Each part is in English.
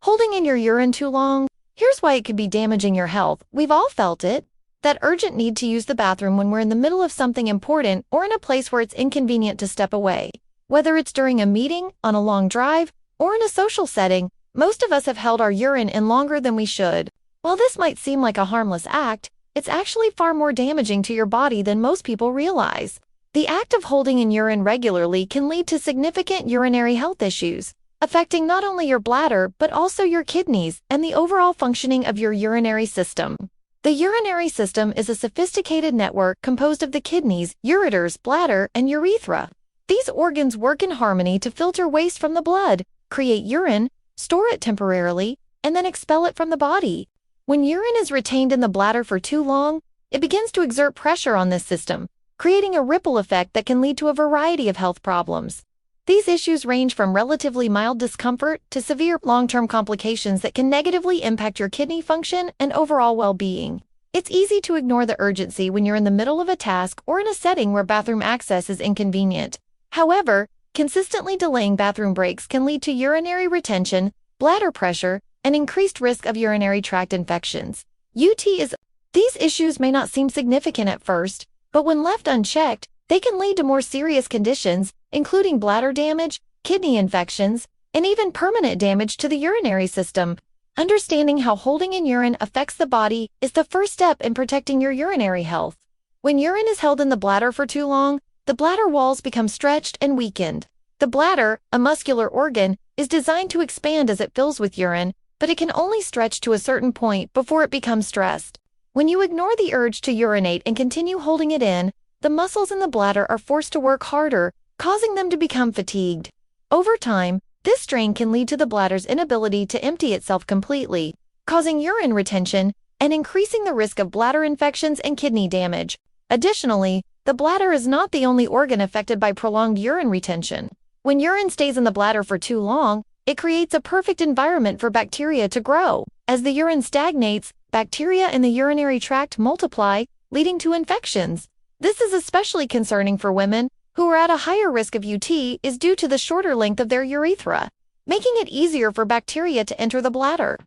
Holding in your urine too long? Here's why it could be damaging your health. We've all felt it. That urgent need to use the bathroom when we're in the middle of something important or in a place where it's inconvenient to step away. Whether it's during a meeting, on a long drive, or in a social setting, most of us have held our urine in longer than we should. While this might seem like a harmless act, it's actually far more damaging to your body than most people realize. The act of holding in urine regularly can lead to significant urinary health issues, affecting not only your bladder but also your kidneys and the overall functioning of your urinary system. The urinary system is a sophisticated network composed of the kidneys, ureters, bladder, and urethra. These organs work in harmony to filter waste from the blood, create urine, store it temporarily, and then expel it from the body. When urine is retained in the bladder for too long, it begins to exert pressure on this system, creating a ripple effect that can lead to a variety of health problems. These issues range from relatively mild discomfort to severe long-term complications that can negatively impact your kidney function and overall well-being. It's easy to ignore the urgency when you're in the middle of a task or in a setting where bathroom access is inconvenient. However, consistently delaying bathroom breaks can lead to urinary retention, bladder pressure, and increased risk of urinary tract infections. UTIs. These issues may not seem significant at first, but when left unchecked, they can lead to more serious conditions, including bladder damage, kidney infections, and even permanent damage to the urinary system. Understanding how holding in urine affects the body is the first step in protecting your urinary health. When urine is held in the bladder for too long, the bladder walls become stretched and weakened. The bladder, a muscular organ, is designed to expand as it fills with urine, but it can only stretch to a certain point before it becomes stressed. When you ignore the urge to urinate and continue holding it in, the muscles in the bladder are forced to work harder, causing them to become fatigued. Over time, this strain can lead to the bladder's inability to empty itself completely, causing urine retention and increasing the risk of bladder infections and kidney damage. Additionally, the bladder is not the only organ affected by prolonged urine retention. When urine stays in the bladder for too long, it creates a perfect environment for bacteria to grow. As the urine stagnates, bacteria in the urinary tract multiply, leading to infections. This is especially concerning for women who are at a higher risk of UTIs due to the shorter length of their urethra, making it easier for bacteria to enter the bladder.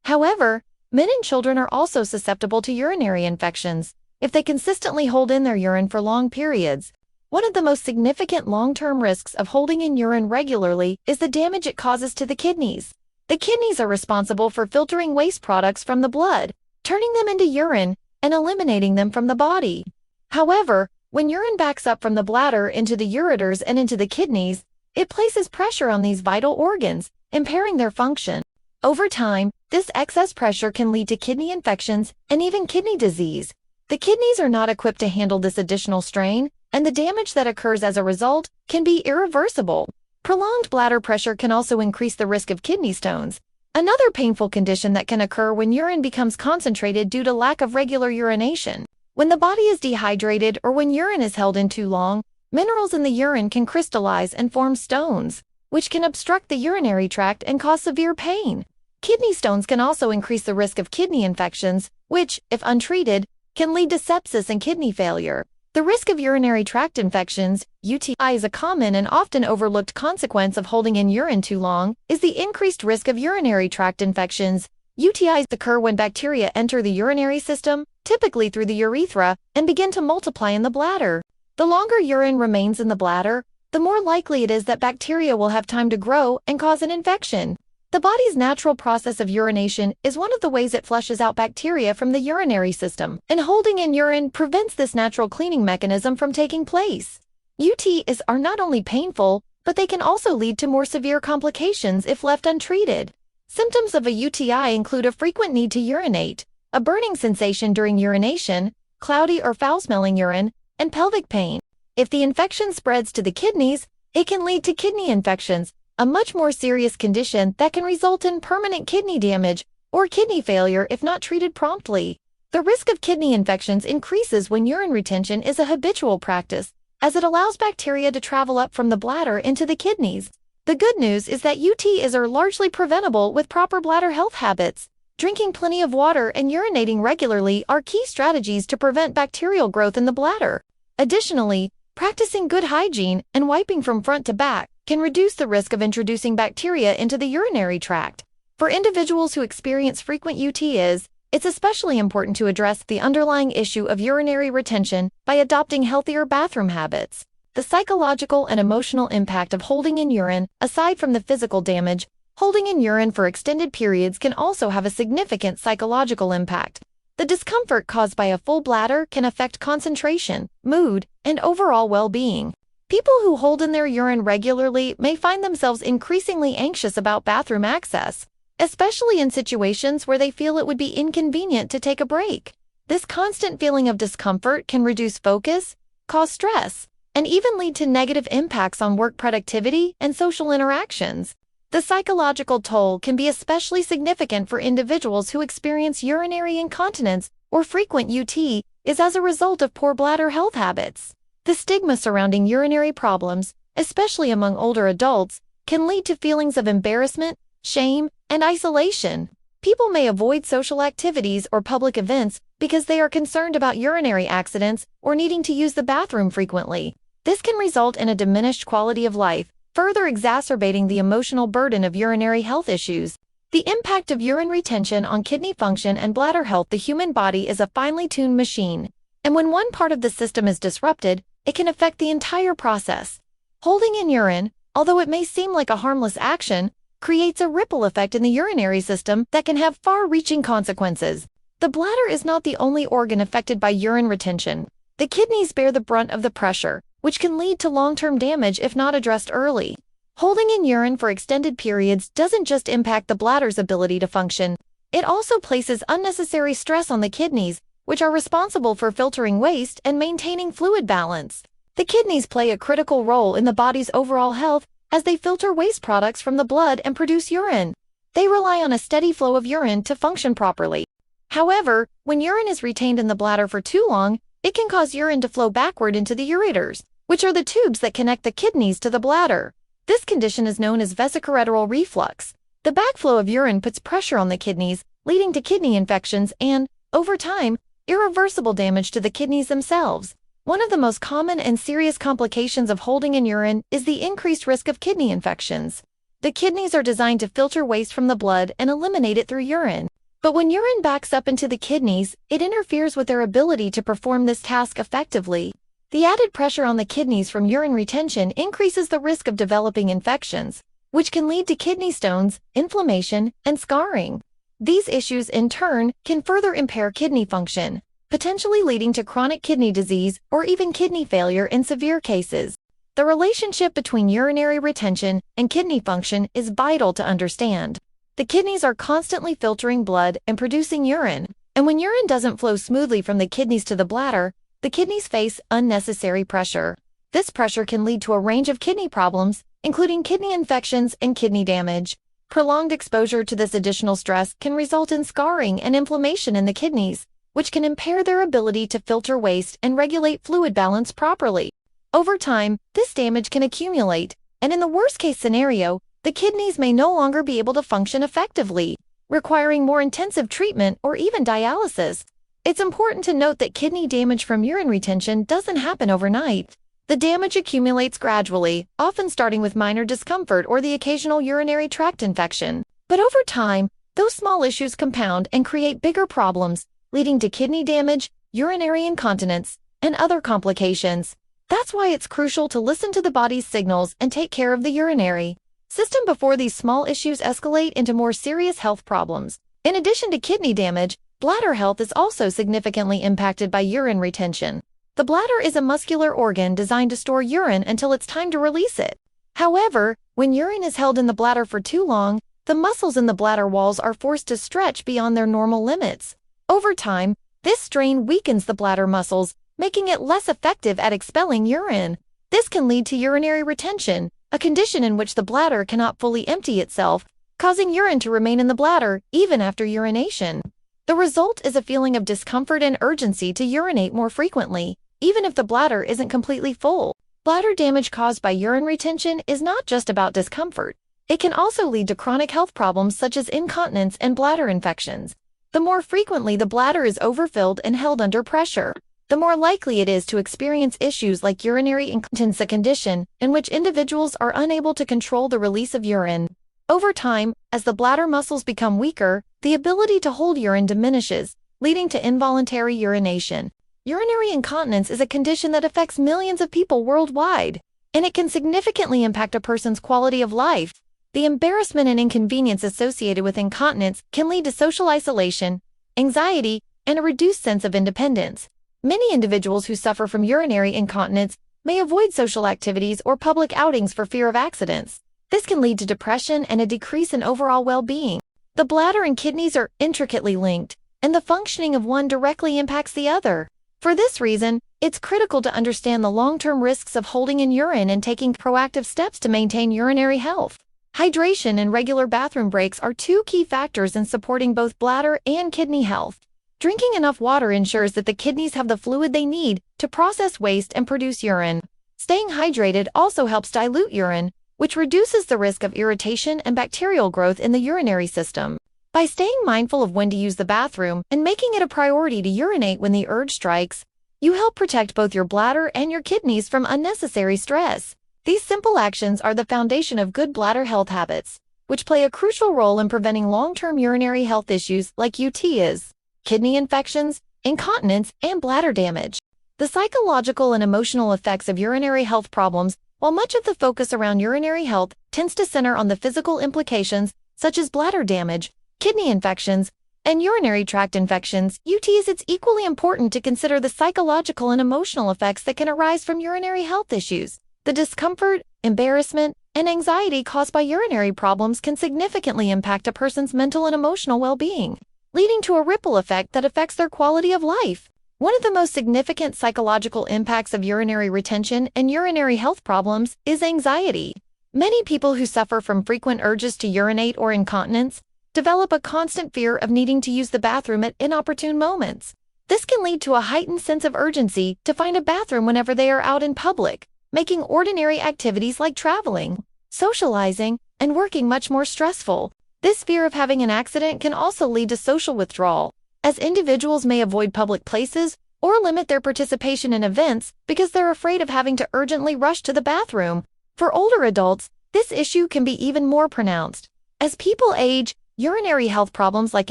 However, men and children are also susceptible to urinary infections if they consistently hold in their urine for long periods. One of the most significant long-term risks of holding in urine regularly is the damage it causes to the kidneys. The kidneys are responsible for filtering waste products from the blood, turning them into urine, and eliminating them from the body. However, when urine backs up from the bladder into the ureters and into the kidneys, it places pressure on these vital organs, impairing their function. Over time, this excess pressure can lead to kidney infections and even kidney disease. The kidneys are not equipped to handle this additional strain, and the damage that occurs as a result can be irreversible. Prolonged bladder pressure can also increase the risk of kidney stones, another painful condition that can occur when urine becomes concentrated due to lack of regular urination. When the body is dehydrated or when urine is held in too long, minerals in the urine can crystallize and form stones, which can obstruct the urinary tract and cause severe pain. Kidney stones can also increase the risk of kidney infections, which, if untreated, can lead to sepsis and kidney failure. The risk of urinary tract infections, UTIs, a common and often overlooked consequence of holding in urine too long, is the increased risk of urinary tract infections. UTIs occur when bacteria enter the urinary system, typically through the urethra, and begin to multiply in the bladder. The longer urine remains in the bladder, the more likely it is that bacteria will have time to grow and cause an infection. The body's natural process of urination is one of the ways it flushes out bacteria from the urinary system, and holding in urine prevents this natural cleaning mechanism from taking place. UTIs are not only painful, but they can also lead to more severe complications if left untreated. Symptoms of a UTI include a frequent need to urinate, a burning sensation during urination, cloudy or foul-smelling urine, and pelvic pain. If the infection spreads to the kidneys, it can lead to kidney infections, a much more serious condition that can result in permanent kidney damage or kidney failure if not treated promptly. The risk of kidney infections increases when urine retention is a habitual practice, as it allows bacteria to travel up from the bladder into the kidneys. The good news is that UTIs are largely preventable with proper bladder health habits. Drinking plenty of water and urinating regularly are key strategies to prevent bacterial growth in the bladder. Additionally, practicing good hygiene and wiping from front to back can reduce the risk of introducing bacteria into the urinary tract. For individuals who experience frequent UTIs, it's especially important to address the underlying issue of urinary retention by adopting healthier bathroom habits. The psychological and emotional impact of holding in urine, aside from the physical damage, holding in urine for extended periods can also have a significant psychological impact. The discomfort caused by a full bladder can affect concentration, mood, and overall well-being. People who hold in their urine regularly may find themselves increasingly anxious about bathroom access, especially in situations where they feel it would be inconvenient to take a break. This constant feeling of discomfort can reduce focus, cause stress, and even lead to negative impacts on work productivity and social interactions. The psychological toll can be especially significant for individuals who experience urinary incontinence or frequent UTI as a result of poor bladder health habits. The stigma surrounding urinary problems, especially among older adults, can lead to feelings of embarrassment, shame, and isolation. People may avoid social activities or public events because they are concerned about urinary accidents or needing to use the bathroom frequently. This can result in a diminished quality of life, further exacerbating the emotional burden of urinary health issues. The impact of urine retention on kidney function and bladder health. The human body is a finely tuned machine, and when one part of the system is disrupted, it can affect the entire process. Holding in urine, although it may seem like a harmless action, creates a ripple effect in the urinary system that can have far-reaching consequences. The bladder is not the only organ affected by urine retention. The kidneys bear the brunt of the pressure, which can lead to long-term damage if not addressed early. Holding in urine for extended periods doesn't just impact the bladder's ability to function, it also places unnecessary stress on the kidneys, which are responsible for filtering waste and maintaining fluid balance. The kidneys play a critical role in the body's overall health as they filter waste products from the blood and produce urine. They rely on a steady flow of urine to function properly. However, when urine is retained in the bladder for too long, it can cause urine to flow backward into the ureters, which are the tubes that connect the kidneys to the bladder. This condition is known as vesicoureteral reflux. The backflow of urine puts pressure on the kidneys, leading to kidney infections and, over time, irreversible damage to the kidneys themselves. One of the most common and serious complications of holding in urine is the increased risk of kidney infections. The kidneys are designed to filter waste from the blood and eliminate it through urine. But when urine backs up into the kidneys, it interferes with their ability to perform this task effectively. The added pressure on the kidneys from urine retention increases the risk of developing infections, which can lead to kidney stones, inflammation, and scarring. These issues, in turn, can further impair kidney function, potentially leading to chronic kidney disease or even kidney failure in severe cases. The relationship between urinary retention and kidney function is vital to understand. The kidneys are constantly filtering blood and producing urine, and when urine doesn't flow smoothly from the kidneys to the bladder, the kidneys face unnecessary pressure. This pressure can lead to a range of kidney problems, including kidney infections and kidney damage. Prolonged exposure to this additional stress can result in scarring and inflammation in the kidneys, which can impair their ability to filter waste and regulate fluid balance properly. Over time, this damage can accumulate, and in the worst-case scenario, the kidneys may no longer be able to function effectively, requiring more intensive treatment or even dialysis. It's important to note that kidney damage from urine retention doesn't happen overnight. The damage accumulates gradually, often starting with minor discomfort or the occasional urinary tract infection. But over time, those small issues compound and create bigger problems, leading to kidney damage, urinary incontinence, and other complications. That's why it's crucial to listen to the body's signals and take care of the urinary system before these small issues escalate into more serious health problems. In addition to kidney damage, bladder health is also significantly impacted by urine retention. The bladder is a muscular organ designed to store urine until it's time to release it. However, when urine is held in the bladder for too long, the muscles in the bladder walls are forced to stretch beyond their normal limits. Over time, this strain weakens the bladder muscles, making it less effective at expelling urine. This can lead to urinary retention, a condition in which the bladder cannot fully empty itself, causing urine to remain in the bladder even after urination. The result is a feeling of discomfort and urgency to urinate more frequently, even if the bladder isn't completely full. Bladder damage caused by urine retention is not just about discomfort. It can also lead to chronic health problems such as incontinence and bladder infections. The more frequently the bladder is overfilled and held under pressure, the more likely it is to experience issues like urinary incontinence, a condition in which individuals are unable to control the release of urine. Over time, as the bladder muscles become weaker, the ability to hold urine diminishes, leading to involuntary urination. Urinary incontinence is a condition that affects millions of people worldwide, and it can significantly impact a person's quality of life. The embarrassment and inconvenience associated with incontinence can lead to social isolation, anxiety, and a reduced sense of independence. Many individuals who suffer from urinary incontinence may avoid social activities or public outings for fear of accidents. This can lead to depression and a decrease in overall well-being. The bladder and kidneys are intricately linked, and the functioning of one directly impacts the other. For this reason, it's critical to understand the long-term risks of holding in urine and taking proactive steps to maintain urinary health. Hydration and regular bathroom breaks are two key factors in supporting both bladder and kidney health. Drinking enough water ensures that the kidneys have the fluid they need to process waste and produce urine. Staying hydrated also helps dilute urine, which reduces the risk of irritation and bacterial growth in the urinary system. By staying mindful of when to use the bathroom and making it a priority to urinate when the urge strikes, you help protect both your bladder and your kidneys from unnecessary stress. These simple actions are the foundation of good bladder health habits, which play a crucial role in preventing long-term urinary health issues like UTIs, kidney infections, incontinence, and bladder damage. The psychological and emotional effects of urinary health problems. While much of the focus around urinary health tends to center on the physical implications, such as bladder damage, kidney infections, and urinary tract infections, UTIs, it's equally important to consider the psychological and emotional effects that can arise from urinary health issues. The discomfort, embarrassment, and anxiety caused by urinary problems can significantly impact a person's mental and emotional well-being, leading to a ripple effect that affects their quality of life. One of the most significant psychological impacts of urinary retention and urinary health problems is anxiety. Many people who suffer from frequent urges to urinate or incontinence develop a constant fear of needing to use the bathroom at inopportune moments. This can lead to a heightened sense of urgency to find a bathroom whenever they are out in public, making ordinary activities like traveling, socializing, and working much more stressful. This fear of having an accident can also lead to social withdrawal, as individuals may avoid public places or limit their participation in events because they're afraid of having to urgently rush to the bathroom. For older adults, this issue can be even more pronounced. As people age, urinary health problems like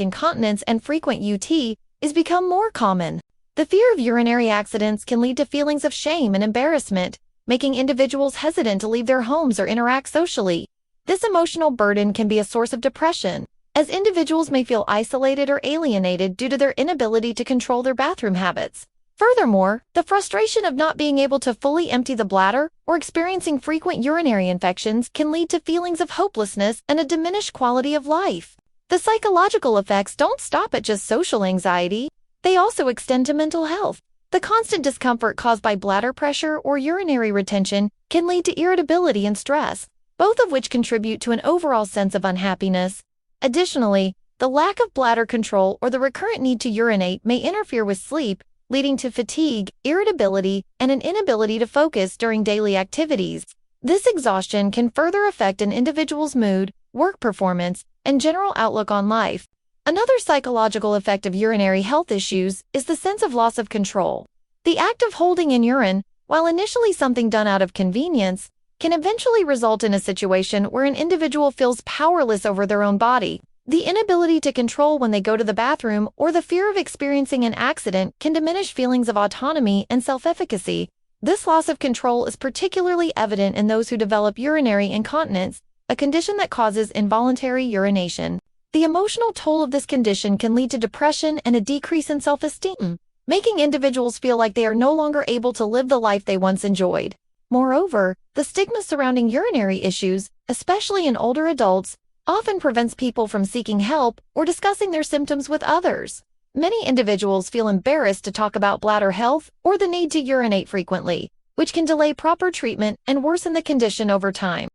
incontinence and frequent UTIs become more common. The fear of urinary accidents can lead to feelings of shame and embarrassment, making individuals hesitant to leave their homes or interact socially. This emotional burden can be a source of depression, as individuals may feel isolated or alienated due to their inability to control their bathroom habits. Furthermore, the frustration of not being able to fully empty the bladder or experiencing frequent urinary infections can lead to feelings of hopelessness and a diminished quality of life. The psychological effects don't stop at just social anxiety. They also extend to mental health. The constant discomfort caused by bladder pressure or urinary retention can lead to irritability and stress, both of which contribute to an overall sense of unhappiness. Additionally, the lack of bladder control or the recurrent need to urinate may interfere with sleep, leading to fatigue, irritability, and an inability to focus during daily activities. This exhaustion can further affect an individual's mood, work performance, and general outlook on life. Another psychological effect of urinary health issues is the sense of loss of control. The act of holding in urine, while initially something done out of convenience, can eventually result in a situation where an individual feels powerless over their own body. The inability to control when they go to the bathroom or the fear of experiencing an accident can diminish feelings of autonomy and self-efficacy. This loss of control is particularly evident in those who develop urinary incontinence, a condition that causes involuntary urination. The emotional toll of this condition can lead to depression and a decrease in self-esteem, making individuals feel like they are no longer able to live the life they once enjoyed. Moreover, the stigma surrounding urinary issues, especially in older adults, often prevents people from seeking help or discussing their symptoms with others. Many individuals feel embarrassed to talk about bladder health or the need to urinate frequently, which can delay proper treatment and worsen the condition over time.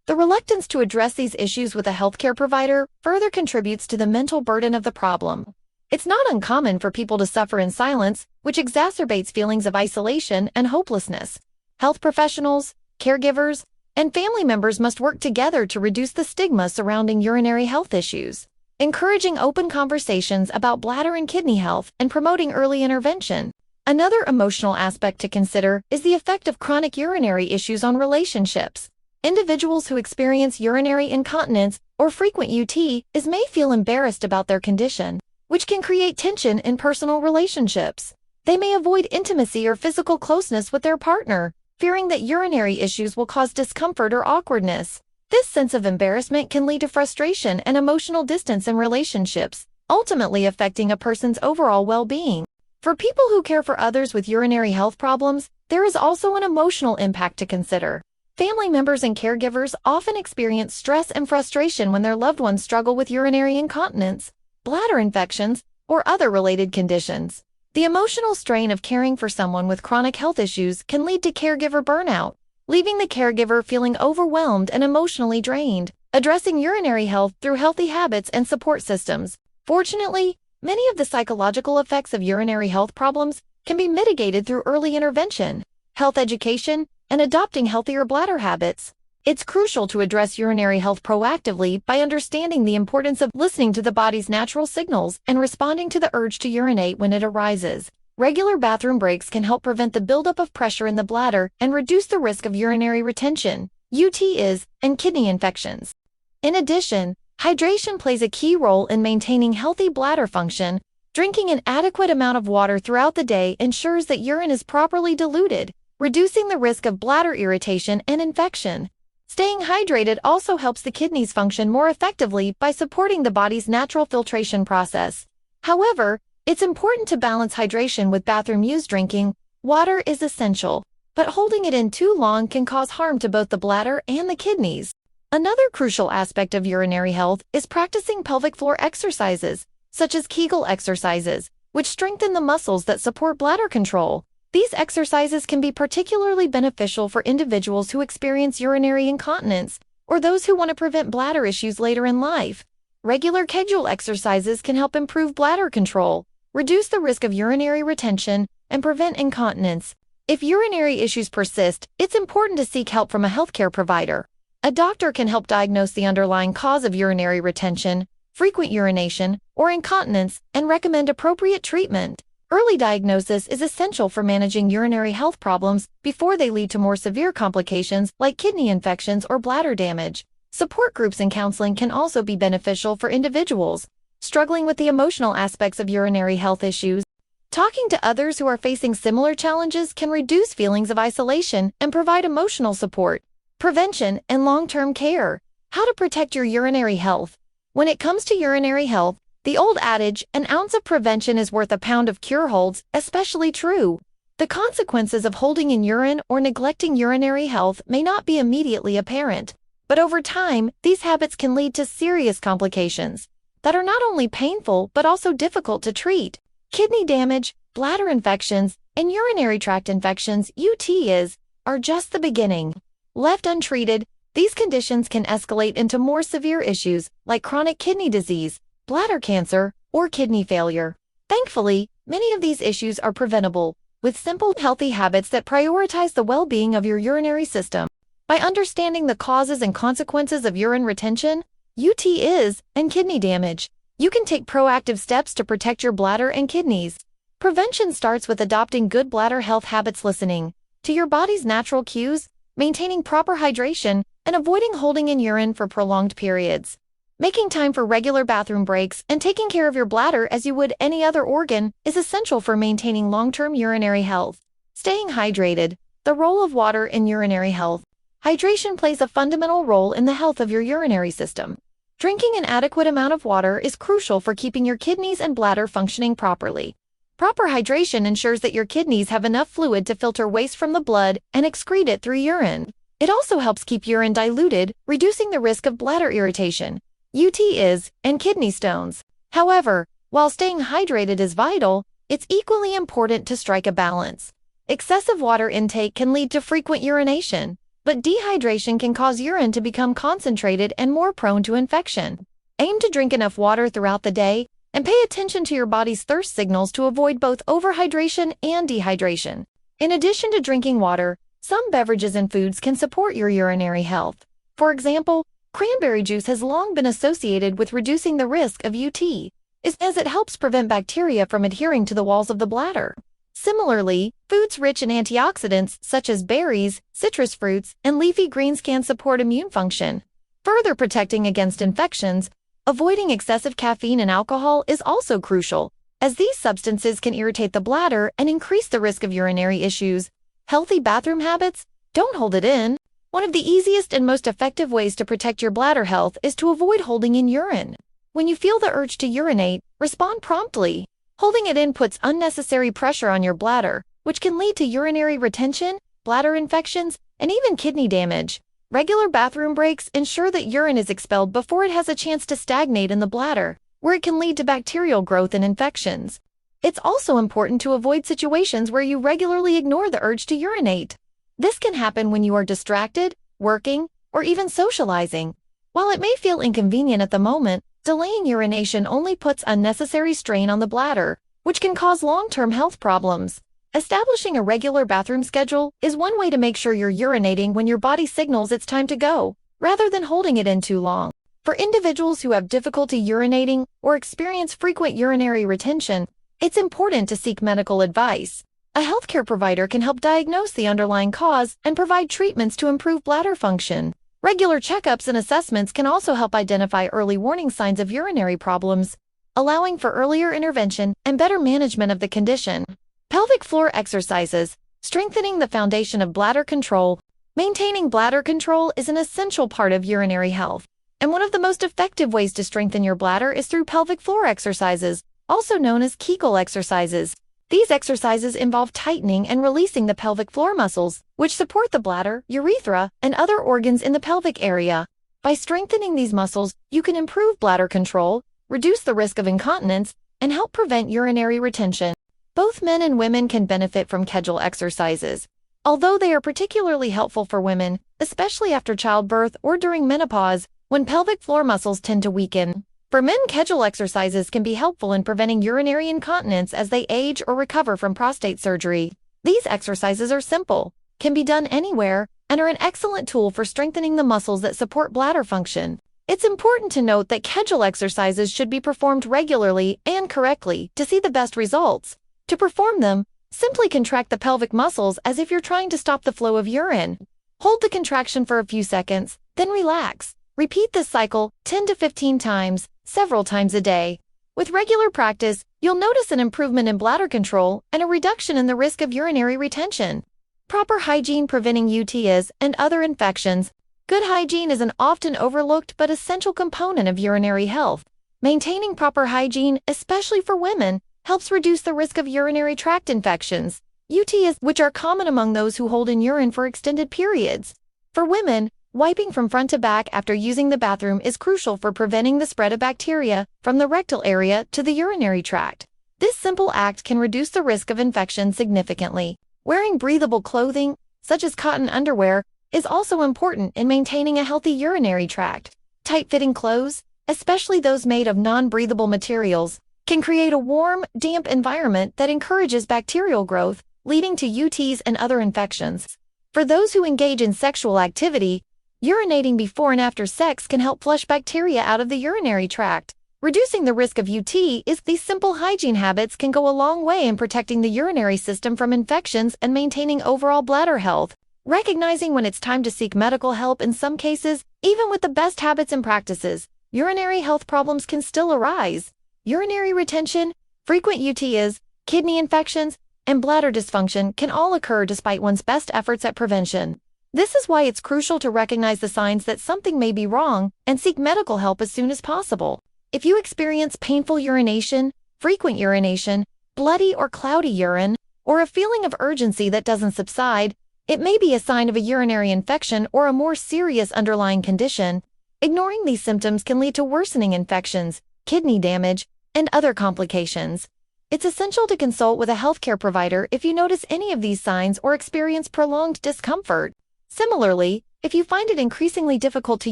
The reluctance to address these issues with a healthcare provider further contributes to the mental burden of the problem. It's not uncommon for people to suffer in silence, which exacerbates feelings of isolation and hopelessness. Health professionals, caregivers, and family members must work together to reduce the stigma surrounding urinary health issues, encouraging open conversations about bladder and kidney health and promoting early intervention. Another emotional aspect to consider is the effect of chronic urinary issues on relationships. Individuals who experience urinary incontinence or or frequent UTIs may feel embarrassed about their condition, which can create tension in personal relationships. They may avoid intimacy or physical closeness with their partner, fearing that urinary issues will cause discomfort or awkwardness. This sense of embarrassment can lead to frustration and emotional distance in relationships, ultimately affecting a person's overall well-being. For people who care for others with urinary health problems, there is also an emotional impact to consider. Family members and caregivers often experience stress and frustration when their loved ones struggle with urinary incontinence, bladder infections, or other related conditions. The emotional strain of caring for someone with chronic health issues can lead to caregiver burnout, leaving the caregiver feeling overwhelmed and emotionally drained. Addressing urinary health through healthy habits and support systems. Fortunately, many of the psychological effects of urinary health problems can be mitigated through early intervention, health education, and adopting healthier bladder habits. It's crucial to address urinary health proactively by understanding the importance of listening to the body's natural signals and responding to the urge to urinate when it arises. Regular bathroom breaks can help prevent the buildup of pressure in the bladder and reduce the risk of urinary retention, UTIs, and kidney infections. In addition, hydration plays a key role in maintaining healthy bladder function. Drinking an adequate amount of water throughout the day ensures that urine is properly diluted, reducing the risk of bladder irritation and infection. Staying hydrated also helps the kidneys function more effectively by supporting the body's natural filtration process. However, it's important to balance hydration with bathroom use. Drinking water is essential, but holding it in too long can cause harm to both the bladder and the kidneys. Another crucial aspect of urinary health is practicing pelvic floor exercises, such as Kegel exercises, which strengthen the muscles that support bladder control. These exercises can be particularly beneficial for individuals who experience urinary incontinence or those who want to prevent bladder issues later in life. Regular Kegel exercises can help improve bladder control, reduce the risk of urinary retention, and prevent incontinence. If urinary issues persist, it's important to seek help from a healthcare provider. A doctor can help diagnose the underlying cause of urinary retention, frequent urination, or incontinence, and recommend appropriate treatment. Early diagnosis is essential for managing urinary health problems before they lead to more severe complications like kidney infections or bladder damage. Support groups and counseling can also be beneficial for individuals struggling with the emotional aspects of urinary health issues. Talking to others who are facing similar challenges can reduce feelings of isolation and provide emotional support. Prevention and long-term care. How to protect your urinary health. When it comes to urinary health, the old adage, an ounce of prevention is worth a pound of cure, holds especially true. The consequences of holding in urine or neglecting urinary health may not be immediately apparent, but over time, these habits can lead to serious complications that are not only painful but also difficult to treat. Kidney damage, bladder infections, and urinary tract infections, UTIs, are just the beginning. Left untreated, these conditions can escalate into more severe issues like chronic kidney disease, bladder cancer, or kidney failure. Thankfully, many of these issues are preventable with simple, healthy habits that prioritize the well-being of your urinary system. By understanding the causes and consequences of urine retention, UTIs, and kidney damage, you can take proactive steps to protect your bladder and kidneys. Prevention starts with adopting good bladder health habits, listening to your body's natural cues, maintaining proper hydration, and avoiding holding in urine for prolonged periods. Making time for regular bathroom breaks and taking care of your bladder as you would any other organ is essential for maintaining long-term urinary health. Staying hydrated. The role of water in urinary health. Hydration plays a fundamental role in the health of your urinary system. Drinking an adequate amount of water is crucial for keeping your kidneys and bladder functioning properly. Proper hydration ensures that your kidneys have enough fluid to filter waste from the blood and excrete it through urine. It also helps keep urine diluted, reducing the risk of bladder irritation, UTIs, and kidney stones. However, while staying hydrated is vital, it's equally important to strike a balance. Excessive water intake can lead to frequent urination, but dehydration can cause urine to become concentrated and more prone to infection. Aim to drink enough water throughout the day and pay attention to your body's thirst signals to avoid both overhydration and dehydration. In addition to drinking water, some beverages and foods can support your urinary health. For example, cranberry juice has long been associated with reducing the risk of UTI, as it helps prevent bacteria from adhering to the walls of the bladder. Similarly, foods rich in antioxidants such as berries, citrus fruits, and leafy greens can support immune function. Further protecting against infections, avoiding excessive caffeine and alcohol is also crucial, as these substances can irritate the bladder and increase the risk of urinary issues. Healthy bathroom habits? Don't hold it in. One of the easiest and most effective ways to protect your bladder health is to avoid holding in urine. When you feel the urge to urinate, respond promptly. Holding it in puts unnecessary pressure on your bladder, which can lead to urinary retention, bladder infections, and even kidney damage. Regular bathroom breaks ensure that urine is expelled before it has a chance to stagnate in the bladder, where it can lead to bacterial growth and infections. It's also important to avoid situations where you regularly ignore the urge to urinate. This can happen when you are distracted, working, or even socializing. While it may feel inconvenient at the moment, delaying urination only puts unnecessary strain on the bladder, which can cause long-term health problems. Establishing a regular bathroom schedule is one way to make sure you're urinating when your body signals it's time to go, rather than holding it in too long. For individuals who have difficulty urinating or experience frequent urinary retention, it's important to seek medical advice. A healthcare provider can help diagnose the underlying cause and provide treatments to improve bladder function. Regular checkups and assessments can also help identify early warning signs of urinary problems, allowing for earlier intervention and better management of the condition. Pelvic floor exercises, strengthening the foundation of bladder control. Maintaining bladder control is an essential part of urinary health, and one of the most effective ways to strengthen your bladder is through pelvic floor exercises, also known as Kegel exercises. These exercises involve tightening and releasing the pelvic floor muscles, which support the bladder, urethra, and other organs in the pelvic area. By strengthening these muscles, you can improve bladder control, reduce the risk of incontinence, and help prevent urinary retention. Both men and women can benefit from Kegel exercises, although they are particularly helpful for women, especially after childbirth or during menopause, when pelvic floor muscles tend to weaken. For men, Kegel exercises can be helpful in preventing urinary incontinence as they age or recover from prostate surgery. These exercises are simple, can be done anywhere, and are an excellent tool for strengthening the muscles that support bladder function. It's important to note that Kegel exercises should be performed regularly and correctly to see the best results. To perform them, simply contract the pelvic muscles as if you're trying to stop the flow of urine. Hold the contraction for a few seconds, then relax. Repeat this cycle 10 to 15 times, several times a day. With regular practice, you'll notice an improvement in bladder control and a reduction in the risk of urinary retention. Proper hygiene preventing UTIs and other infections. Good hygiene is an often overlooked but essential component of urinary health. Maintaining proper hygiene, especially for women, helps reduce the risk of urinary tract infections, UTIs, which are common among those who hold in urine for extended periods. For women, wiping from front to back after using the bathroom is crucial for preventing the spread of bacteria from the rectal area to the urinary tract. This simple act can reduce the risk of infection significantly. Wearing breathable clothing, such as cotton underwear, is also important in maintaining a healthy urinary tract. Tight-fitting clothes, especially those made of non-breathable materials, can create a warm, damp environment that encourages bacterial growth, leading to UTIs and other infections. For those who engage in sexual activity, urinating before and after sex can help flush bacteria out of the urinary tract. Reducing the risk of UTI is these simple hygiene habits can go a long way in protecting the urinary system from infections and maintaining overall bladder health. Recognizing when it's time to seek medical help in some cases, even with the best habits and practices, urinary health problems can still arise. Urinary retention, frequent UTIs, kidney infections, and bladder dysfunction can all occur despite one's best efforts at prevention. This is why it's crucial to recognize the signs that something may be wrong and seek medical help as soon as possible. If you experience painful urination, frequent urination, bloody or cloudy urine, or a feeling of urgency that doesn't subside, it may be a sign of a urinary infection or a more serious underlying condition. Ignoring these symptoms can lead to worsening infections, kidney damage, and other complications. It's essential to consult with a healthcare provider if you notice any of these signs or experience prolonged discomfort. Similarly, if you find it increasingly difficult to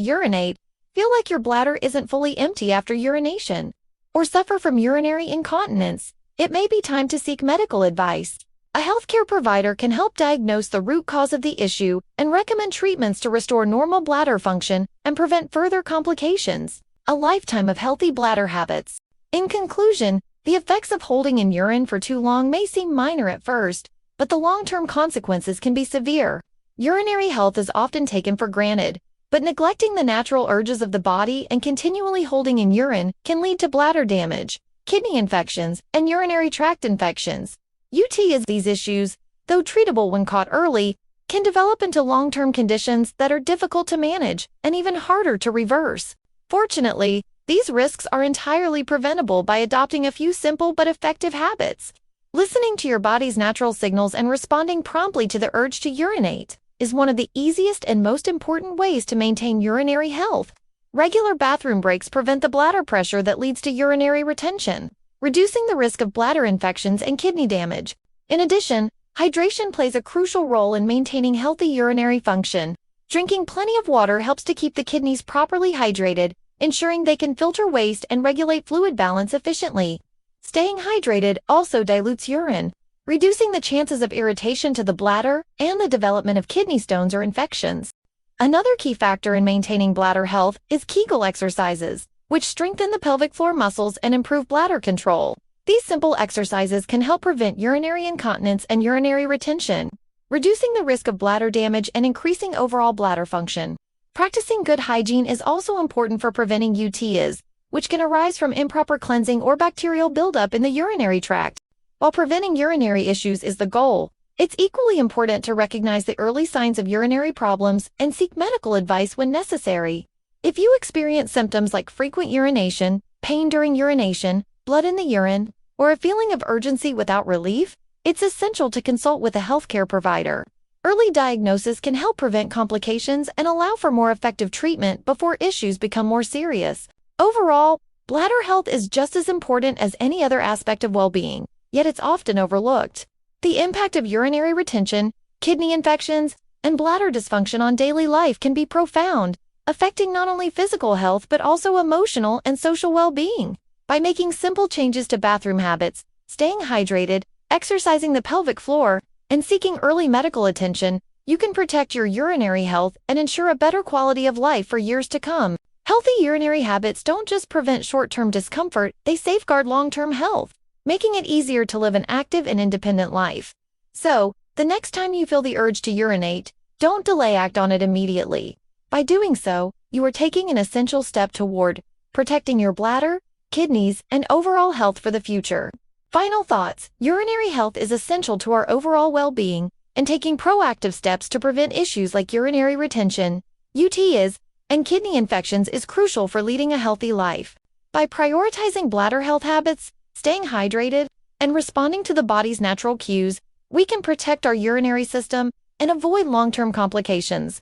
urinate, feel like your bladder isn't fully empty after urination, or suffer from urinary incontinence, it may be time to seek medical advice. A healthcare provider can help diagnose the root cause of the issue and recommend treatments to restore normal bladder function and prevent further complications. A lifetime of healthy bladder habits. In conclusion, the effects of holding in urine for too long may seem minor at first, but the long-term consequences can be severe. Urinary health is often taken for granted, But neglecting the natural urges of the body and continually holding in urine can lead to bladder damage, kidney infections, and urinary tract infections. UTIs. These issues, though treatable when caught early, can develop into long-term conditions that are difficult to manage and even harder to reverse. Fortunately, these risks are entirely preventable by adopting a few simple but effective habits. Listening to your body's natural signals and responding promptly to the urge to urinate is one of the easiest and most important ways to maintain urinary health. Regular bathroom breaks prevent the bladder pressure that leads to urinary retention, reducing the risk of bladder infections and kidney damage. In addition, hydration plays a crucial role in maintaining healthy urinary function. Drinking plenty of water helps to keep the kidneys properly hydrated, ensuring they can filter waste and regulate fluid balance efficiently. Staying hydrated also dilutes urine, reducing the chances of irritation to the bladder and the development of kidney stones or infections. Another key factor in maintaining bladder health is Kegel exercises, which strengthen the pelvic floor muscles and improve bladder control. These simple exercises can help prevent urinary incontinence and urinary retention, reducing the risk of bladder damage and increasing overall bladder function. Practicing good hygiene is also important for preventing UTIs, which can arise from improper cleansing or bacterial buildup in the urinary tract. While preventing urinary issues is the goal, it's equally important to recognize the early signs of urinary problems and seek medical advice when necessary. If you experience symptoms like frequent urination, pain during urination, blood in the urine, or a feeling of urgency without relief, it's essential to consult with a healthcare provider. Early diagnosis can help prevent complications and allow for more effective treatment before issues become more serious. Overall, bladder health is just as important as any other aspect of well-being, yet it's often overlooked. The impact of urinary retention, kidney infections, and bladder dysfunction on daily life can be profound, affecting not only physical health but also emotional and social well-being. By making simple changes to bathroom habits, staying hydrated, exercising the pelvic floor, and seeking early medical attention, you can protect your urinary health and ensure a better quality of life for years to come. Healthy urinary habits don't just prevent short-term discomfort, they safeguard long-term health, making it easier to live an active and independent life. So, the next time you feel the urge to urinate, don't delay, act on it immediately. By doing so, you are taking an essential step toward protecting your bladder, kidneys, and overall health for the future. Final thoughts: urinary health is essential to our overall well-being, and taking proactive steps to prevent issues like urinary retention, UTIs, and kidney infections is crucial for leading a healthy life. By prioritizing bladder health habits, staying hydrated, and responding to the body's natural cues, we can protect our urinary system and avoid long-term complications.